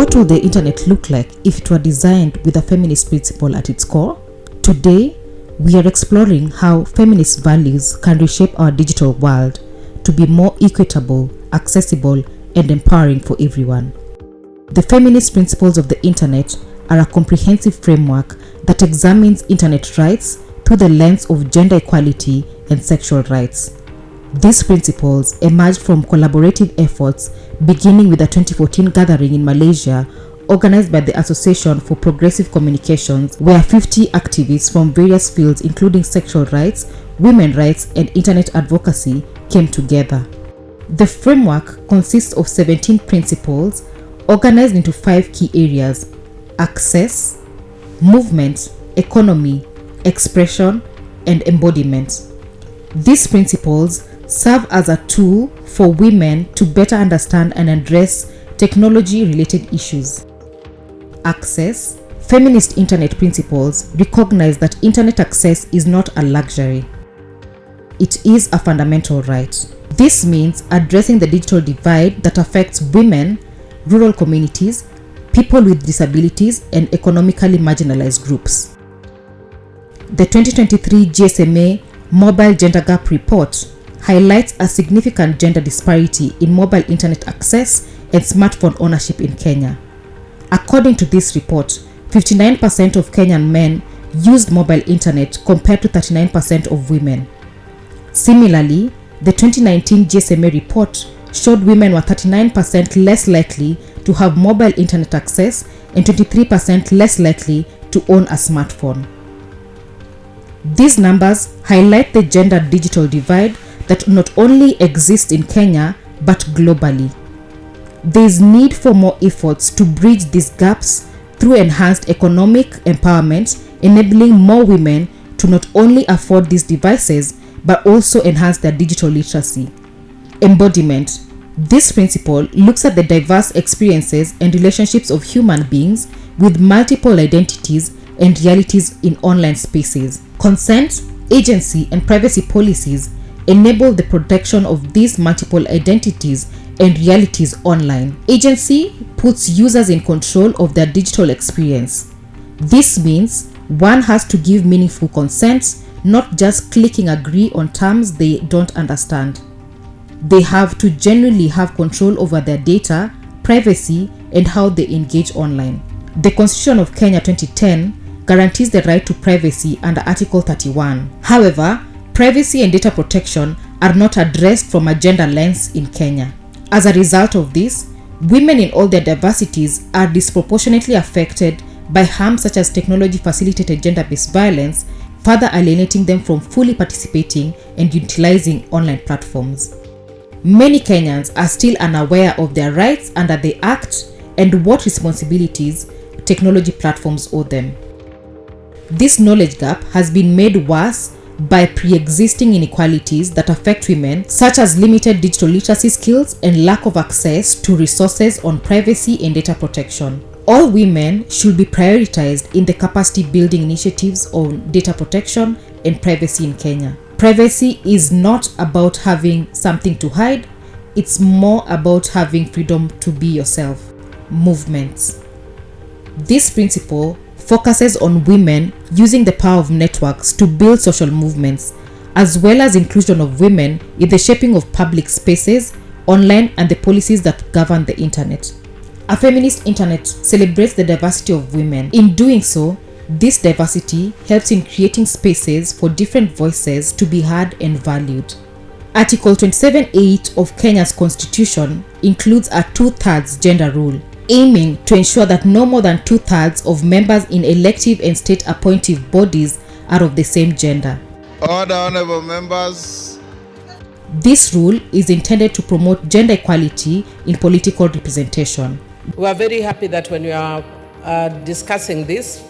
What will the internet look like if it were designed with a feminist principle at its core? Today, we are exploring how feminist values can reshape our digital world to be more equitable, accessible, and empowering for everyone. The feminist principles of the internet are a comprehensive framework that examines internet rights through the lens of gender equality and sexual rights. These principles emerged from collaborative efforts beginning with a 2014 gathering in Malaysia organized by the Association for Progressive Communications, where 50 activists from various fields including sexual rights, women's rights, and internet advocacy came together. The framework consists of 17 principles organized into 5 key areas: access, movement, economy, expression, and embodiment. These principles serve as a tool for women to better understand and address technology-related issues. Access. Feminist internet principles recognize that internet access is not a luxury. It is a fundamental right. This means addressing the digital divide that affects women, rural communities, people with disabilities, and economically marginalized groups. The 2023 GSMA Mobile Gender Gap Report highlights a significant gender disparity in mobile internet access and smartphone ownership in Kenya. According to this report, 59% of Kenyan men used mobile internet compared to 39% of women. Similarly, the 2019 GSMA report showed women were 39% less likely to have mobile internet access and 23% less likely to own a smartphone. These numbers highlight the gender digital divide that not only exists in Kenya but globally. There is need for more efforts to bridge these gaps through enhanced economic empowerment, enabling more women to not only afford these devices but also enhance their digital literacy. Embodiment. This principle looks at the diverse experiences and relationships of human beings with multiple identities and realities in online spaces. Consent, agency, and privacy policies enable the protection of these multiple identities and realities online. Agency puts users in control of their digital experience. This means one has to give meaningful consent, not just clicking agree on terms they don't understand. They have to genuinely have control over their data, privacy, and how they engage online. The Constitution of Kenya 2010 guarantees the right to privacy under Article 31. However, privacy and data protection are not addressed from a gender lens in Kenya. As a result of this, women in all their diversities are disproportionately affected by harm such as technology-facilitated gender-based violence, further alienating them from fully participating and utilizing online platforms. Many Kenyans are still unaware of their rights under the Act and what responsibilities technology platforms owe them. This knowledge gap has been made worse by pre-existing inequalities that affect women, such as limited digital literacy skills and lack of access to resources on privacy and data protection. All women should be prioritized in the capacity building initiatives on data protection and privacy in Kenya. Privacy is not about having something to hide, it's more about having freedom to be yourself. Movements. This principle focuses on women using the power of networks to build social movements, as well as inclusion of women in the shaping of public spaces, online, and the policies that govern the internet. A feminist internet celebrates the diversity of women. In doing so, this diversity helps in creating spaces for different voices to be heard and valued. Article 27(8) of Kenya's Constitution includes a 2/3 gender rule, aiming to ensure that no more than 2/3 of members in elective and state appointive bodies are of the same gender. Order, honorable members. This rule is intended to promote gender equality in political representation. We are very happy that when we are discussing this,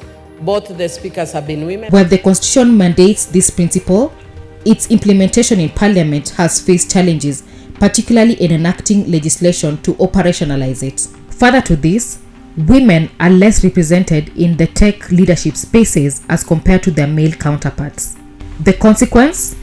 both the speakers have been women. While the Constitution mandates this principle, its implementation in Parliament has faced challenges, particularly in enacting legislation to operationalize it. Further to this, women are less represented in the tech leadership spaces as compared to their male counterparts. The consequence?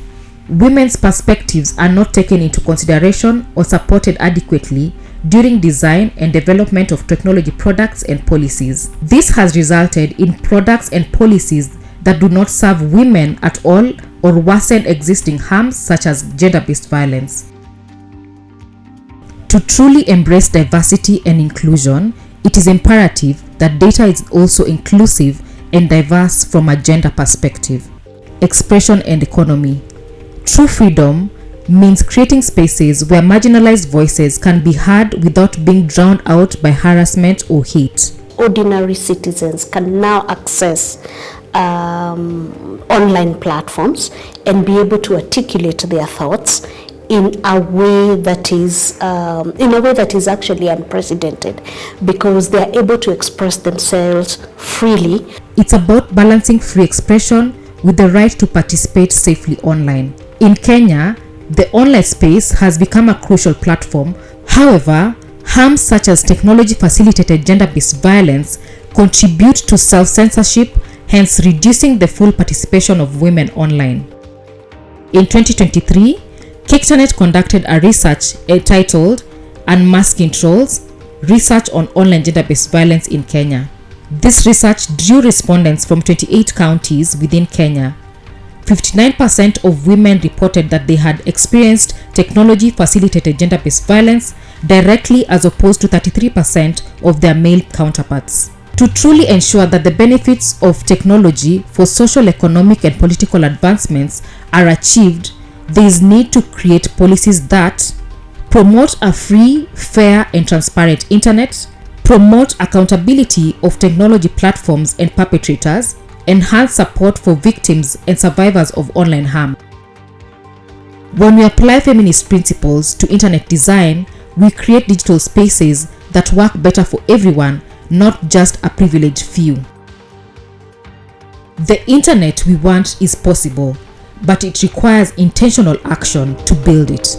Women's perspectives are not taken into consideration or supported adequately during design and development of technology products and policies. This has resulted in products and policies that do not serve women at all or worsen existing harms such as gender-based violence. To truly embrace diversity and inclusion, it is imperative that data is also inclusive and diverse from a gender perspective. Expression and economy. True freedom means creating spaces where marginalized voices can be heard without being drowned out by harassment or hate. Ordinary citizens can now access online platforms and be able to articulate their thoughts in a way that is actually unprecedented, because they are able to express themselves freely. It's about balancing free expression with the right to participate safely online. In Kenya, the online space has become a crucial platform. However, harms such as technology-facilitated gender-based violence contribute to self-censorship, hence reducing the full participation of women online. In 2023, Kiktanet conducted a research entitled Unmasking Trolls: Research on Online Gender-Based Violence in Kenya. This research drew respondents from 28 counties within Kenya. 59% of women reported that they had experienced technology-facilitated gender-based violence directly, as opposed to 33% of their male counterparts. To truly ensure that the benefits of technology for social, economic, and political advancements are achieved, there is need to create policies that promote a free, fair, and transparent internet, promote accountability of technology platforms and perpetrators, enhance support for victims and survivors of online harm. When we apply feminist principles to internet design, we create digital spaces that work better for everyone, not just a privileged few. The internet we want is possible, but it requires intentional action to build it.